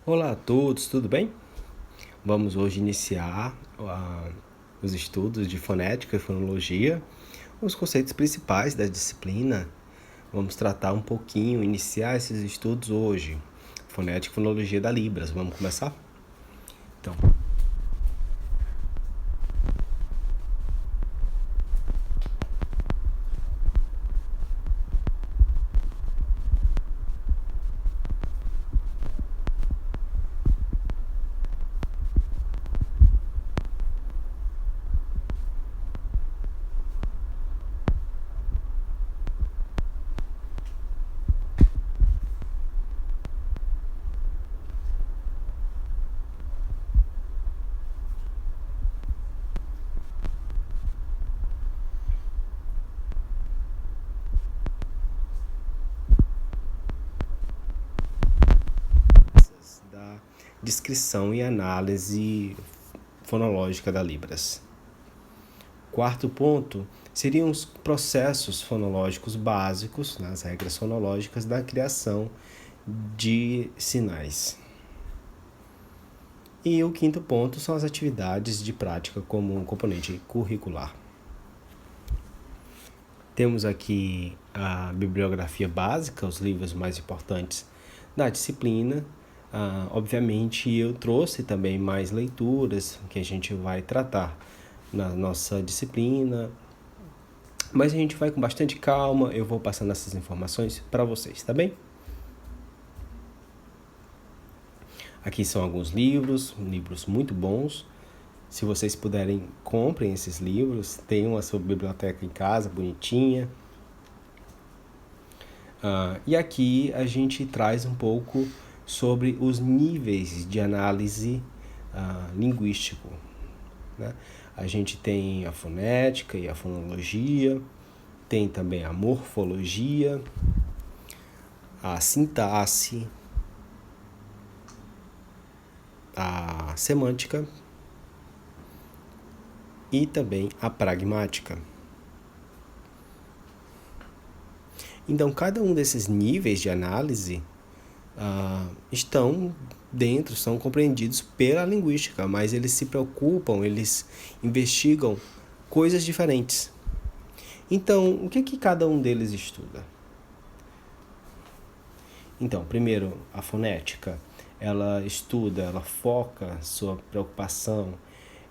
Olá a todos, tudo bem? Vamos hoje iniciar os estudos de fonética e fonologia, os conceitos principais da disciplina. Vamos tratar um pouquinho, iniciar esses estudos hoje. Fonética e fonologia da Libras. Vamos começar? Então, da descrição e análise fonológica da Libras. Quarto ponto seriam os processos fonológicos básicos, as regras fonológicas da criação de sinais. E o quinto ponto são as atividades de prática como um componente curricular. Temos aqui a bibliografia básica, os livros mais importantes da disciplina. Obviamente, eu trouxe também mais leituras que a gente vai tratar na nossa disciplina, mas a gente vai com bastante calma, eu vou passando essas informações para vocês, tá bem? Aqui são alguns livros muito bons. Se vocês puderem, comprem esses livros, tenham a sua biblioteca em casa, bonitinha. E aqui a gente traz um pouco sobre os níveis de análise linguístico, né? A gente tem a fonética e a fonologia, tem também a morfologia, a sintaxe, a semântica e também a pragmática. Então, cada um desses níveis de análise são compreendidos pela linguística, mas eles se preocupam, eles investigam coisas diferentes. Então, o que cada um deles estuda? Então, primeiro, a fonética, ela foca sua preocupação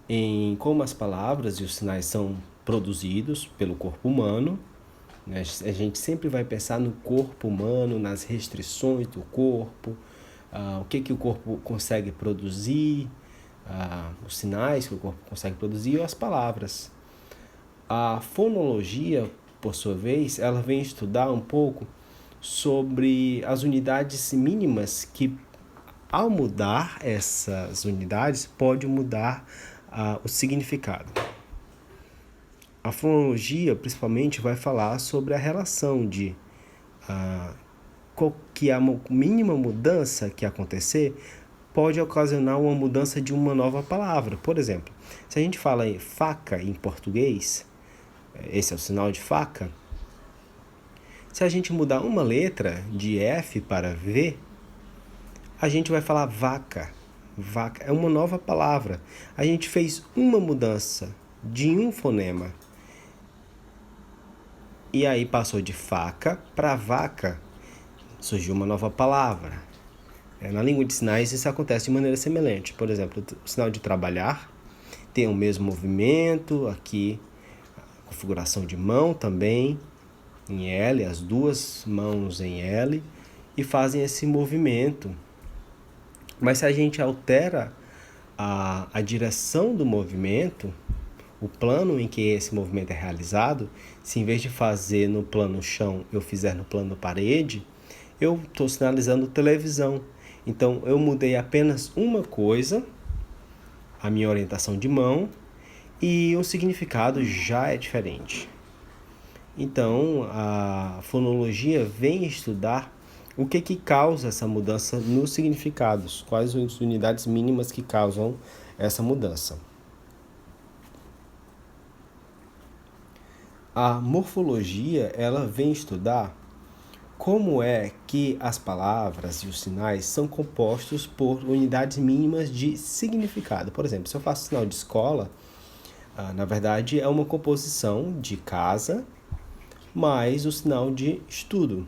em como as palavras e os sinais são produzidos pelo corpo humano. A gente sempre vai pensar no corpo humano, nas restrições do corpo, o que o corpo consegue produzir, os sinais que o corpo consegue produzir e as palavras. A fonologia, por sua vez, ela vem estudar um pouco sobre as unidades mínimas que, ao mudar essas unidades, pode mudar o significado. A fonologia, principalmente, vai falar sobre a relação de que a mínima mudança que acontecer pode ocasionar uma mudança de uma nova palavra. Por exemplo, se a gente fala em faca em português, esse é o sinal de faca. Se a gente mudar uma letra de F para V, a gente vai falar vaca. Vaca é uma nova palavra. A gente fez uma mudança de um fonema. E aí passou de faca para vaca. Surgiu uma nova palavra. Na língua de sinais isso acontece de maneira semelhante. Por exemplo, o sinal de trabalhar tem o mesmo movimento. Aqui a configuração de mão também em L, as duas mãos em L, e fazem esse movimento. Mas se a gente altera a direção do movimento, o plano em que esse movimento é realizado, se em vez de fazer no plano chão, eu fizer no plano parede, eu estou sinalizando televisão. Então, eu mudei apenas uma coisa, a minha orientação de mão, e o significado já é diferente. Então, a fonologia vem estudar o que causa essa mudança nos significados, quais as unidades mínimas que causam essa mudança. A morfologia, ela vem estudar como é que as palavras e os sinais são compostos por unidades mínimas de significado. Por exemplo, se eu faço sinal de escola, na verdade é uma composição de casa mais o sinal de estudo.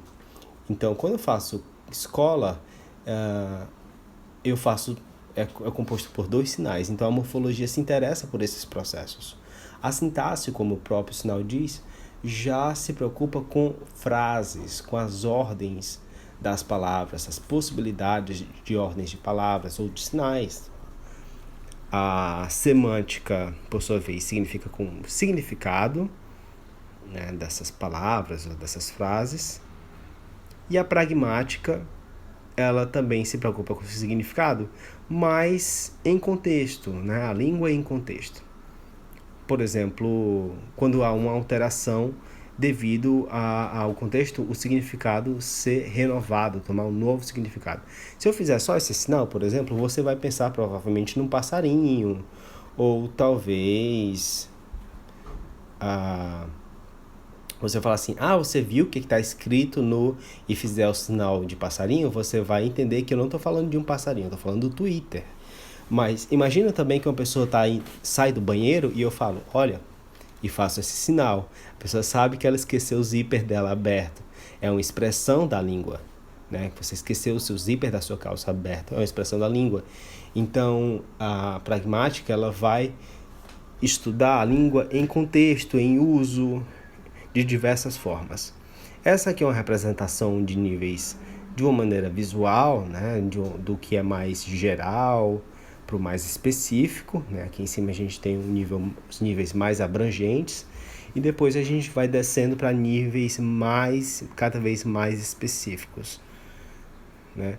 Então, quando eu faço escola, eu faço é composto por dois sinais. Então, a morfologia se interessa por esses processos. A sintaxe, como o próprio sinal diz, já se preocupa com frases, com as ordens das palavras, as possibilidades de ordens de palavras ou de sinais. A semântica, por sua vez, significa com o significado, né, dessas palavras ou dessas frases. E a pragmática, ela também se preocupa com o significado, mas em contexto, né? A língua em contexto. Por exemplo, quando há uma alteração devido ao contexto, o significado ser renovado, tomar um novo significado. Se eu fizer só esse sinal, por exemplo, você vai pensar provavelmente num passarinho, ou talvez você fala assim, você viu o que está escrito no... e fizer o sinal de passarinho, você vai entender que eu não estou falando de um passarinho, eu estou falando do Twitter. Mas imagina também que uma pessoa sai do banheiro e eu falo, olha, e faço esse sinal. A pessoa sabe que ela esqueceu o zíper dela aberto. É uma expressão da língua, né? Você esqueceu o seu zíper da sua calça aberto. É uma expressão da língua. Então, a pragmática, ela vai estudar a língua em contexto, em uso, de diversas formas. Essa aqui é uma representação de níveis de uma maneira visual, né, do que é mais geral para o mais específico, né? Aqui em cima a gente tem os níveis mais abrangentes e depois a gente vai descendo para níveis cada vez mais específicos, né?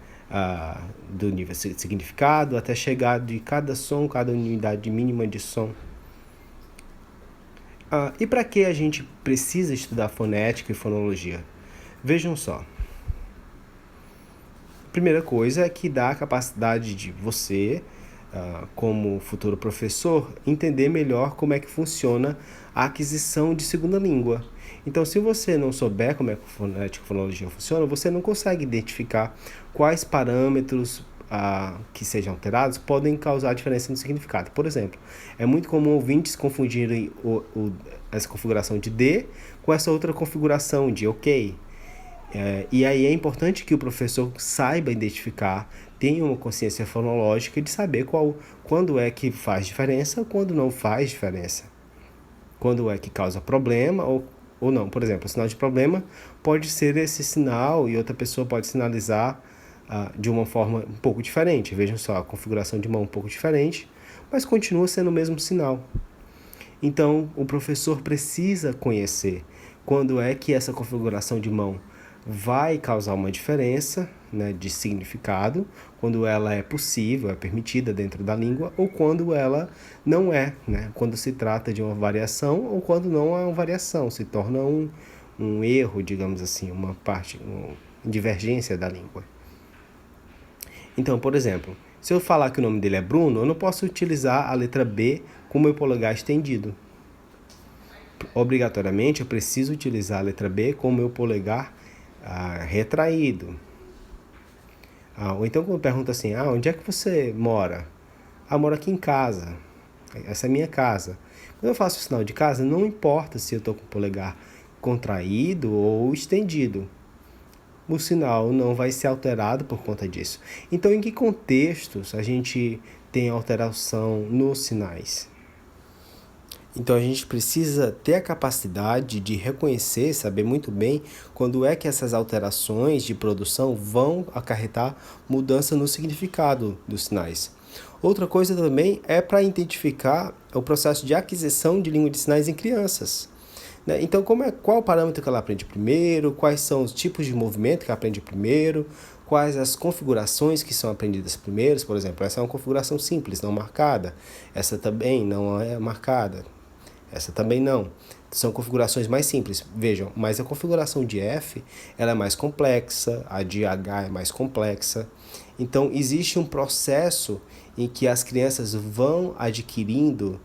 Do nível de significado até chegar de cada som, cada unidade mínima de som. E para que a gente precisa estudar fonética e fonologia? Vejam só. A primeira coisa é que dá a capacidade de você, como futuro professor, entender melhor como é que funciona a aquisição de segunda língua. Então, se você não souber como é que a fonética e fonologia funciona, você não consegue identificar quais parâmetros que sejam alterados podem causar diferença no significado. Por exemplo, é muito comum ouvintes confundirem essa configuração de D com essa outra configuração de OK. E aí é importante que o professor saiba identificar, tenha uma consciência fonológica de saber quando é que faz diferença ou quando não faz diferença. Quando é que causa problema ou não. Por exemplo, o sinal de problema pode ser esse sinal e outra pessoa pode sinalizar de uma forma um pouco diferente. Vejam só, a configuração de mão um pouco diferente, mas continua sendo o mesmo sinal. Então, o professor precisa conhecer quando é que essa configuração de mão vai causar uma diferença, né, de significado, quando ela é possível, é permitida dentro da língua, ou quando ela não é, né, quando se trata de uma variação ou quando não é uma variação, se torna um erro, digamos assim, uma divergência da língua. Então, por exemplo, se eu falar que o nome dele é Bruno, eu não posso utilizar a letra B com o meu polegar estendido. Obrigatoriamente, eu preciso utilizar a letra B com o meu polegar retraído. Ou então, quando pergunta assim, onde é que você mora? Moro aqui em casa. Essa é a minha casa. Quando eu faço o sinal de casa, não importa se eu estou com o polegar contraído ou estendido. O sinal não vai ser alterado por conta disso. Então, em que contextos a gente tem alteração nos sinais? Então, a gente precisa ter a capacidade de reconhecer, saber muito bem quando é que essas alterações de produção vão acarretar mudança no significado dos sinais. Outra coisa também é para identificar o processo de aquisição de língua de sinais em crianças. Então, qual o parâmetro que ela aprende primeiro, quais são os tipos de movimento que ela aprende primeiro, quais as configurações que são aprendidas primeiro. Por exemplo, essa é uma configuração simples, não marcada. Essa também não é marcada. Essa também não. São configurações mais simples. Vejam, mas a configuração de F ela é mais complexa, a de H é mais complexa. Então, existe um processo em que as crianças vão adquirindo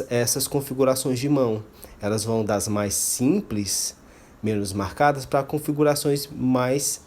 essas configurações de mão. Elas vão das mais simples, menos marcadas para configurações mais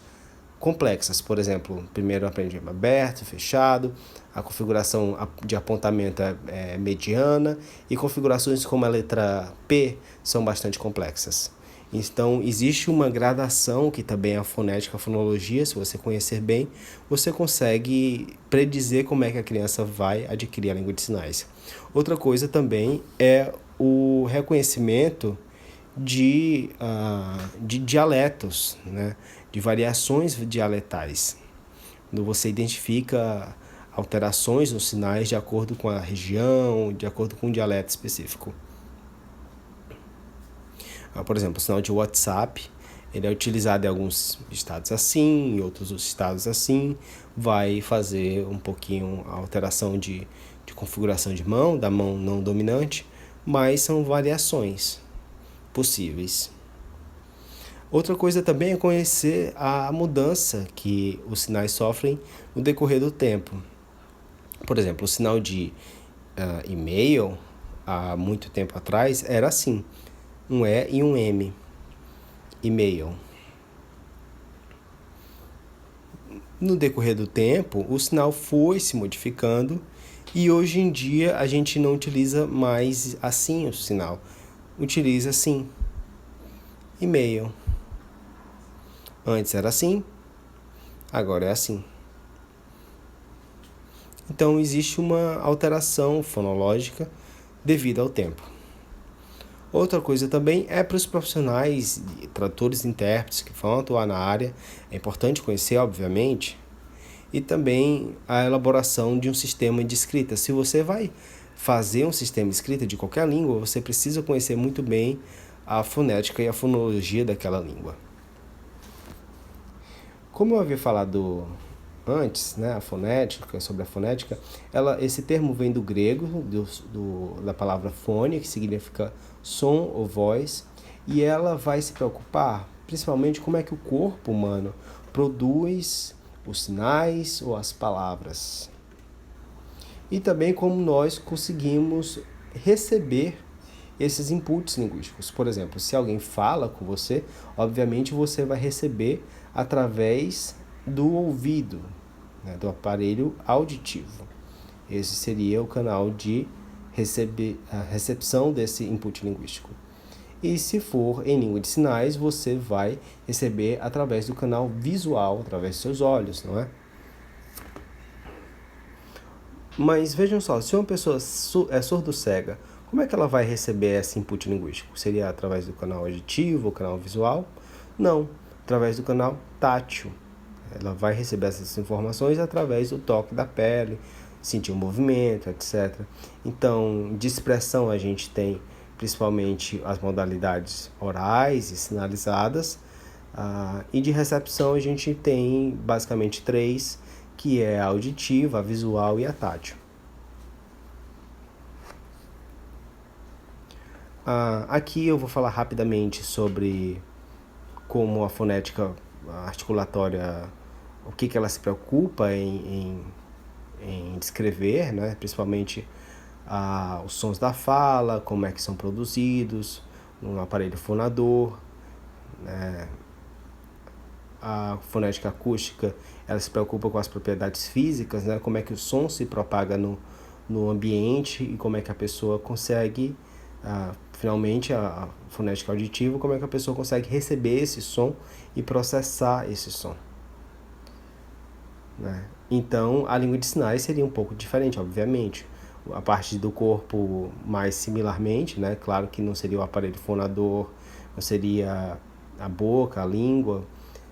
complexas. Por exemplo, primeiro aprende aberto, fechado, a configuração de apontamento é mediana e configurações como a letra P são bastante complexas. Então, existe uma gradação que também é a fonética, a fonologia. Se você conhecer bem, você consegue predizer como é que a criança vai adquirir a língua de sinais. Outra coisa também é o reconhecimento de dialetos, né? De variações dialetais. Quando você identifica alterações nos sinais de acordo com a região, de acordo com um dialeto específico. Por exemplo, o sinal de WhatsApp, ele é utilizado em alguns estados assim, em outros estados assim, vai fazer um pouquinho a alteração de configuração de mão, da mão não dominante, mas são variações possíveis. Outra coisa também é conhecer a mudança que os sinais sofrem no decorrer do tempo. Por exemplo, o sinal de e-mail, há muito tempo atrás, era assim, um E e um M, e-mail. No decorrer do tempo, o sinal foi se modificando e hoje em dia a gente não utiliza mais assim o sinal, utiliza assim, e-mail. Antes era assim, agora é assim. Então existe uma alteração fonológica devido ao tempo. Outra coisa também é para os profissionais, tradutores e intérpretes que vão atuar na área, é importante conhecer, obviamente, e também a elaboração de um sistema de escrita. Se você vai fazer um sistema de escrita de qualquer língua, você precisa conhecer muito bem a fonética e a fonologia daquela língua. Como eu havia falado antes, né, sobre a fonética, esse termo vem do grego, da palavra fone, que significa som ou voz, e ela vai se preocupar principalmente como é que o corpo humano produz os sinais ou as palavras. E também como nós conseguimos receber esses inputs linguísticos. Por exemplo, se alguém fala com você, obviamente você vai receber através do ouvido, né, do aparelho auditivo. Esse seria o canal de recepção desse input linguístico. E se for em língua de sinais, você vai receber através do canal visual, através dos seus olhos, não é? Mas vejam só, se uma pessoa é surdo-cega, como é que ela vai receber esse input linguístico? Seria através do canal auditivo ou canal visual? Não, através do canal tátil. Ela vai receber essas informações através do toque da pele, sentir o movimento, etc. Então, de expressão a gente tem principalmente as modalidades orais e sinalizadas, e de recepção a gente tem basicamente 3, que é a auditiva, a visual e a tátil. Aqui eu vou falar rapidamente sobre como a fonética articulatória, o que ela se preocupa em descrever, né? Principalmente os sons da fala, como é que são produzidos no aparelho fonador, né? A fonética acústica, ela se preocupa com as propriedades físicas, né? Como é que o som se propaga no ambiente e como é que a pessoa consegue, finalmente, a fonética auditiva, como é que a pessoa consegue receber esse som e processar esse som, né? Então, a língua de sinais seria um pouco diferente, obviamente. A parte do corpo mais similarmente, né? Claro que não seria o aparelho fonador, não seria a boca, a língua,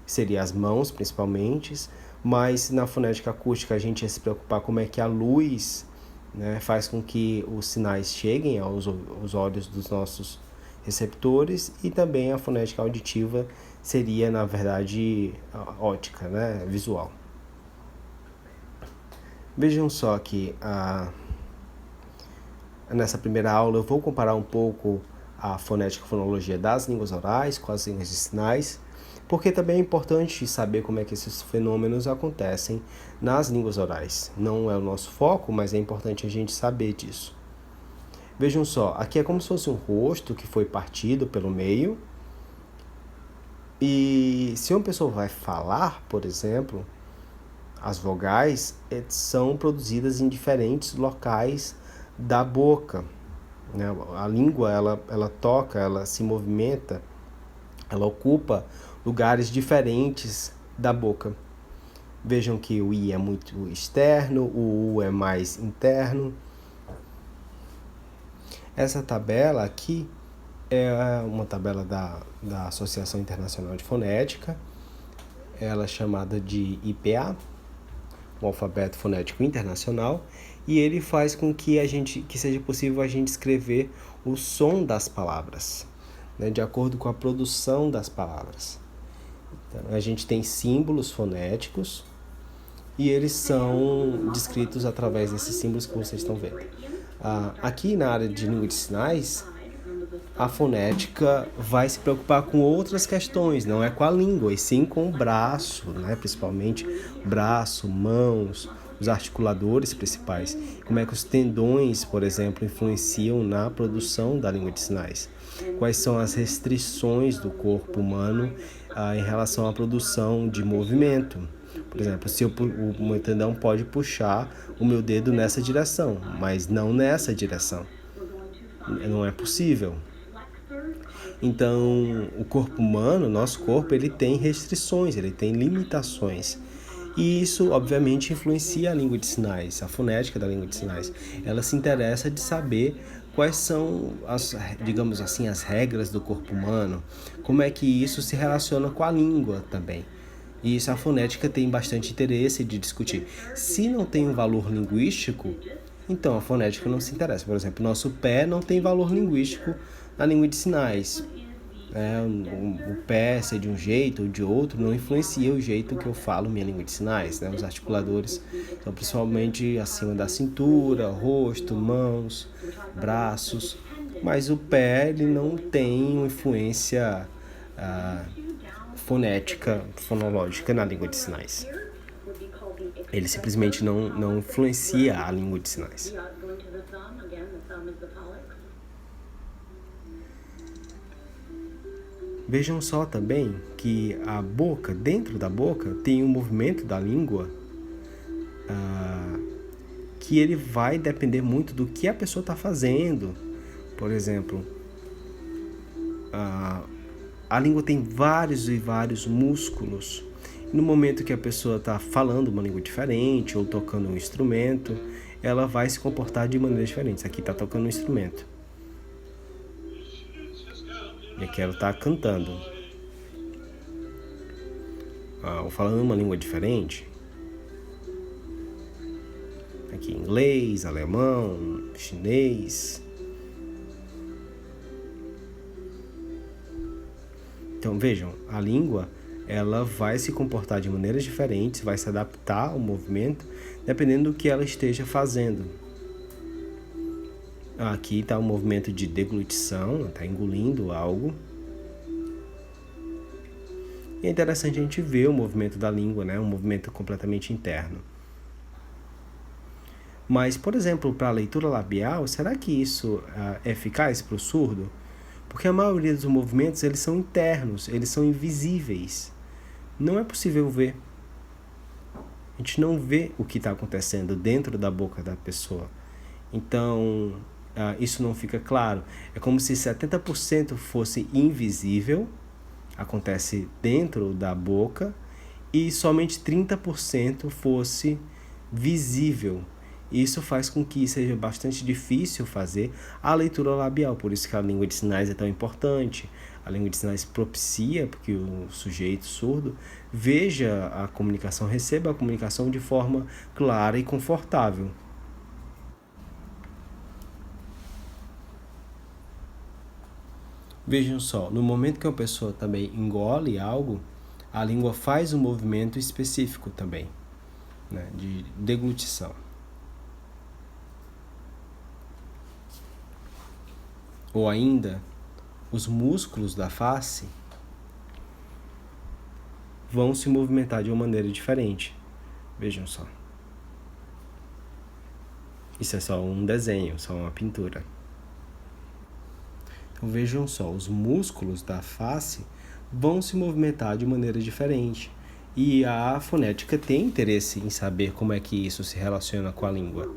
seria as mãos principalmente, mas na fonética acústica a gente ia se preocupar como é que a luz, né, faz com que os sinais cheguem aos olhos dos nossos receptores, e também a fonética auditiva seria, na verdade, ótica, né, visual. Vejam só que nessa primeira aula eu vou comparar um pouco a fonética e fonologia das línguas orais com as línguas de sinais, porque também é importante saber como é que esses fenômenos acontecem nas línguas orais. Não é o nosso foco, mas é importante a gente saber disso. Vejam só, aqui é como se fosse um rosto que foi partido pelo meio, E se uma pessoa vai falar, por exemplo, as vogais são produzidas em diferentes locais da boca, né? A língua, ela toca, ela se movimenta, ela ocupa lugares diferentes da boca. Vejam que o I é muito externo, o U é mais interno. Essa tabela aqui é uma tabela da Associação Internacional de Fonética. Ela é chamada de IPA, o Alfabeto Fonético Internacional, e ele faz com que seja possível a gente escrever o som das palavras, né, de acordo com a produção das palavras. Então, a gente tem símbolos fonéticos e eles são descritos através desses símbolos que vocês estão vendo. Aqui na área de língua de sinais, a fonética vai se preocupar com outras questões, não é com a língua, e sim com o braço, né? Principalmente braço, mãos, os articuladores principais. Como é que os tendões, por exemplo, influenciam na produção da língua de sinais? Quais são as restrições do corpo humano em relação à produção de movimento? Por exemplo, se o meu tendão pode puxar o meu dedo nessa direção, mas não nessa direção. Não é possível. Então, o corpo humano, nosso corpo, ele tem restrições, ele tem limitações. E isso, obviamente, influencia a língua de sinais, a fonética da língua de sinais. Ela se interessa de saber quais são, digamos assim, as regras do corpo humano, como é que isso se relaciona com a língua também. E isso a fonética tem bastante interesse de discutir. Se não tem um valor linguístico, então a fonética não se interessa. Por exemplo, nosso pé não tem valor linguístico na língua de sinais. O pé ser de um jeito ou de outro não influencia o jeito que eu falo minha língua de sinais, né? Os articuladores são principalmente acima da cintura, rosto, mãos, braços, mas o pé ele não tem uma influência fonética, fonológica na língua de sinais. Ele simplesmente não influencia a língua de sinais. Vejam só também que a boca, dentro da boca, tem um movimento da língua que ele vai depender muito do que a pessoa está fazendo. Por exemplo, a língua tem vários e vários músculos. No momento que a pessoa está falando uma língua diferente ou tocando um instrumento, ela vai se comportar de maneiras diferentes. Aqui está tocando um instrumento. E aqui ela está cantando. Ou falando uma língua diferente. Aqui inglês, alemão, chinês. Então vejam, a língua ela vai se comportar de maneiras diferentes, vai se adaptar ao movimento, dependendo do que ela esteja fazendo. Aqui está o movimento de deglutição, está engolindo algo. E é interessante a gente ver o movimento da língua, né? Um movimento completamente interno. Mas, por exemplo, para a leitura labial, será que isso é eficaz para o surdo? Porque a maioria dos movimentos eles são internos, eles são invisíveis. Não é possível ver. A gente não vê o que está acontecendo dentro da boca da pessoa. Então, isso não fica claro. É como se 70% fosse invisível, acontece dentro da boca, e somente 30% fosse visível. Isso faz com que seja bastante difícil fazer a leitura labial, por isso que a língua de sinais é tão importante. A língua de sinais propicia que o sujeito surdo veja a comunicação, receba a comunicação de forma clara e confortável. Vejam só, no momento que a pessoa também engole algo, a língua faz um movimento específico também, né, de deglutição. Ou ainda, os músculos da face vão se movimentar de uma maneira diferente. Vejam só. Isso é só um desenho, só uma pintura. Então vejam só, os músculos da face vão se movimentar de maneira diferente. E a fonética tem interesse em saber como é que isso se relaciona com a língua.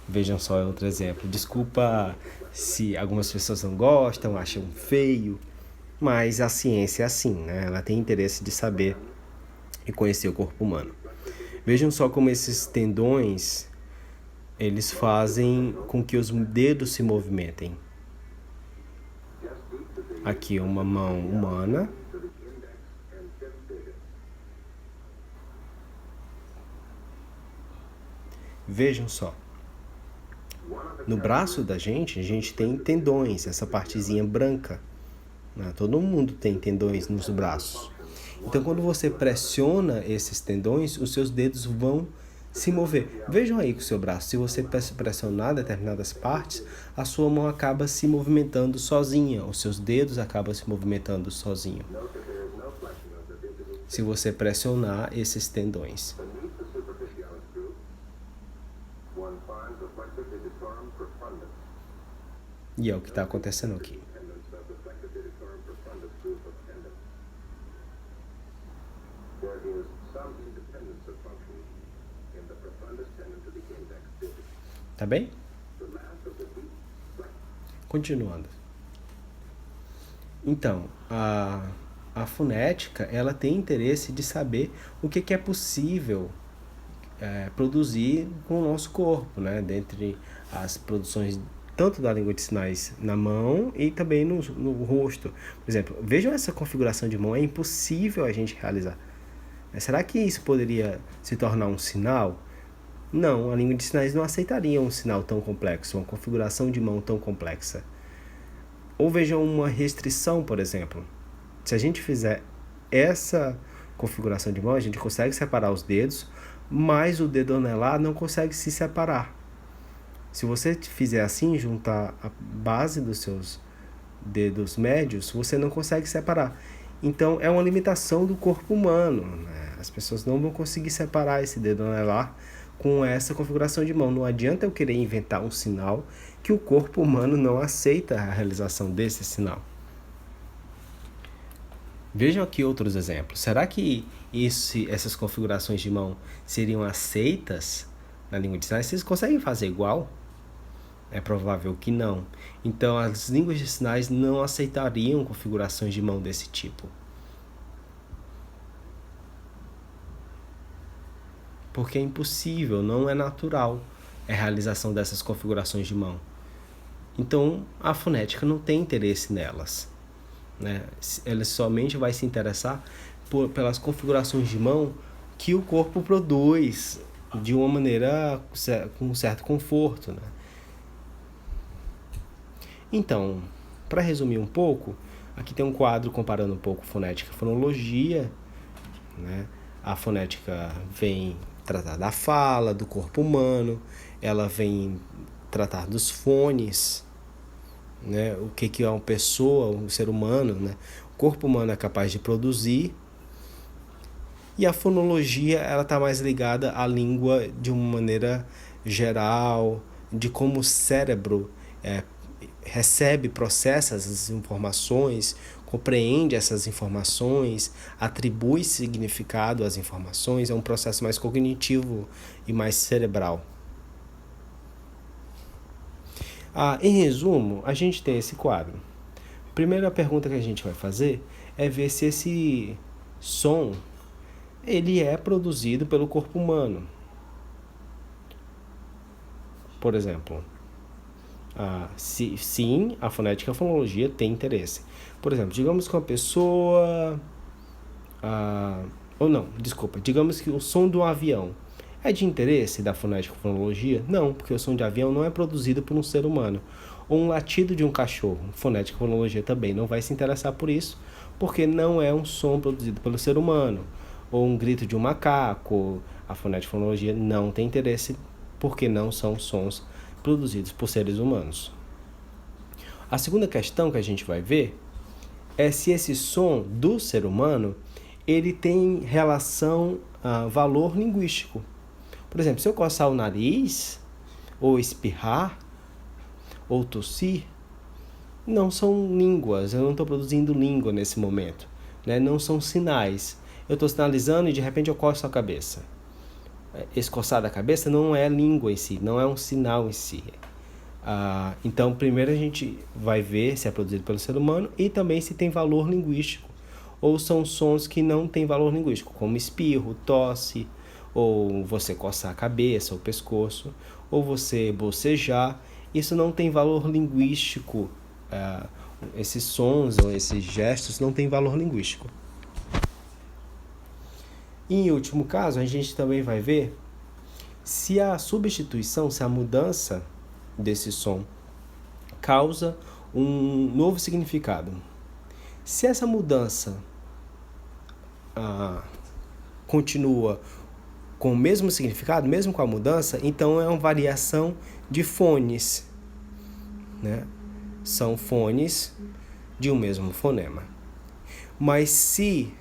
Vejam só outro exemplo. Desculpa se algumas pessoas não gostam, acham feio, mas a ciência é assim, né? Ela tem interesse de saber e conhecer o corpo humano. Vejam só como esses tendões, eles fazem com que os dedos se movimentem. Aqui uma mão humana. Vejam só. No braço da gente, a gente tem tendões, essa partezinha branca. Né? Todo mundo tem tendões nos braços. Então, quando você pressiona esses tendões, os seus dedos vão se mover. Vejam aí com o seu braço. Se você pressionar determinadas partes, a sua mão acaba se movimentando sozinha. Os seus dedos acabam se movimentando sozinho. Se você pressionar esses tendões. E é o que está acontecendo aqui. Tá bem? Continuando. Então, a fonética, ela tem interesse de saber o que é possível produzir com o nosso corpo, né? Dentre as produções tanto da língua de sinais na mão e também no rosto. Por exemplo, vejam essa configuração de mão, é impossível a gente realizar. Será que isso poderia se tornar um sinal? Não, a língua de sinais não aceitaria um sinal tão complexo, uma configuração de mão tão complexa. Ou vejam uma restrição, por exemplo. Se a gente fizer essa configuração de mão, a gente consegue separar os dedos, mas o dedo anelar não consegue se separar. Se você fizer assim, juntar a base dos seus dedos médios, você não consegue separar. Então, é uma limitação do corpo humano, né? As pessoas não vão conseguir separar esse dedo anelar com essa configuração de mão. Não adianta eu querer inventar um sinal que o corpo humano não aceita a realização desse sinal. Vejam aqui outros exemplos. Será que essas configurações de mão seriam aceitas na língua de sinais? Vocês conseguem fazer igual? É provável que não. Então, as línguas de sinais não aceitariam configurações de mão desse tipo. Porque é impossível, não é natural a realização dessas configurações de mão. Então, a fonética não tem interesse nelas. Né? Ela somente vai se interessar pelas configurações de mão que o corpo produz de uma maneira com um certo conforto. Né? Então, para resumir um pouco, aqui tem um quadro comparando um pouco fonética e fonologia. Né? A fonética vem tratar da fala, do corpo humano, ela vem tratar dos fones, né? O que é uma pessoa, um ser humano, né? O corpo humano é capaz de produzir. E a fonologia, ela está mais ligada à língua de uma maneira geral, de como o cérebro recebe, processa essas informações, compreende essas informações, atribui significado às informações. É um processo mais cognitivo e mais cerebral. Em resumo, a gente tem esse quadro. Primeira pergunta que a gente vai fazer é ver se esse som ele é produzido pelo corpo humano. Por exemplo, sim, a fonética e a fonologia tem interesse. Por exemplo, digamos que uma pessoa... digamos que o som de um avião é de interesse da fonética e fonologia? Não, porque o som de avião não é produzido por um ser humano. Ou um latido de um cachorro, fonética e fonologia também não vai se interessar por isso, porque não é um som produzido pelo ser humano. Ou um grito de um macaco, a fonética e fonologia não tem interesse, porque não são sons produzidos por seres humanos. A segunda questão que a gente vai ver é se esse som do ser humano ele tem relação a valor linguístico. Por exemplo, se eu coçar o nariz, ou espirrar, ou tossir, não são línguas, eu não estou produzindo língua nesse momento, né? Não são sinais. Eu estou sinalizando e de repente eu coço a cabeça. Esse coçar da cabeça não é língua em si, não é um sinal em si. Então, primeiro a gente vai ver se é produzido pelo ser humano e também se tem valor linguístico. Ou são sons que não têm valor linguístico, como espirro, tosse, ou você coçar a cabeça, o pescoço, ou você bocejar. Isso não tem valor linguístico. Esses sons ou esses gestos não têm valor linguístico. E, em último caso, a gente também vai ver se a substituição, se a mudança desse som causa um novo significado. Se essa mudança continua com o mesmo significado, mesmo com a mudança, então é uma variação de fones, né? São fones de um mesmo fonema. Mas se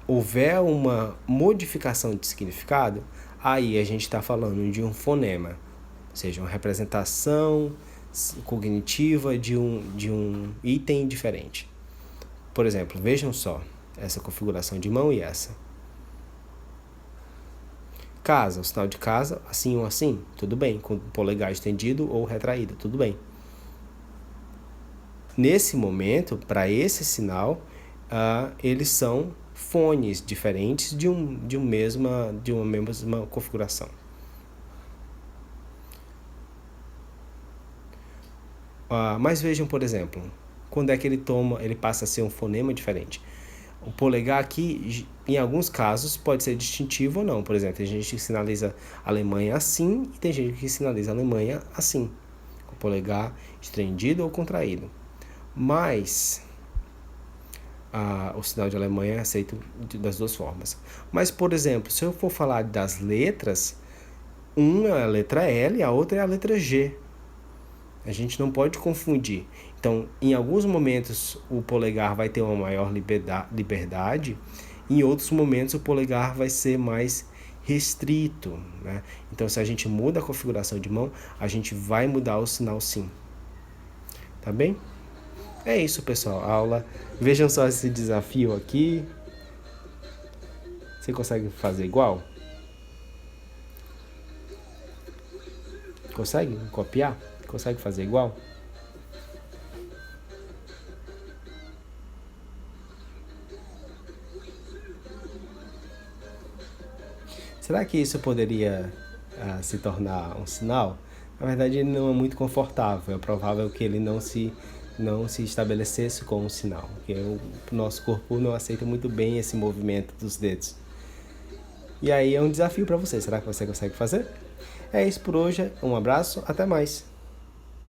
houver uma modificação de significado, aí a gente está falando de um fonema, ou seja, uma representação cognitiva de um item diferente. Por exemplo, vejam só essa configuração de mão e essa. Casa, o sinal de casa, assim ou assim, tudo bem, com o polegar estendido ou retraído, tudo bem. Nesse momento, para esse sinal, eles são fones diferentes de uma mesma configuração. Mas vejam, por exemplo, quando é que ele passa a ser um fonema diferente. O polegar aqui, em alguns casos, pode ser distintivo ou não. Por exemplo, tem gente que sinaliza a Alemanha assim e tem gente que sinaliza a Alemanha assim, com o polegar estendido ou contraído. Mas o sinal de Alemanha é aceito das duas formas. Mas, por exemplo, se eu for falar das letras, uma é a letra L e a outra é a letra G. A gente não pode confundir. Então, em alguns momentos, o polegar vai ter uma maior liberdade, em outros momentos, o polegar vai ser mais restrito, né? Então, se a gente muda a configuração de mão, a gente vai mudar o sinal sim. Tá bem? É isso, pessoal. A aula. Vejam só esse desafio aqui. Você consegue fazer igual? Consegue copiar? Consegue fazer igual? Será que isso poderia se tornar um sinal? Na verdade, ele não é muito confortável. É provável que ele não se estabelecesse com um sinal, porque o nosso corpo não aceita muito bem esse movimento dos dedos. E aí é um desafio para você. Será que você consegue fazer? É isso por hoje. Um abraço. Até mais.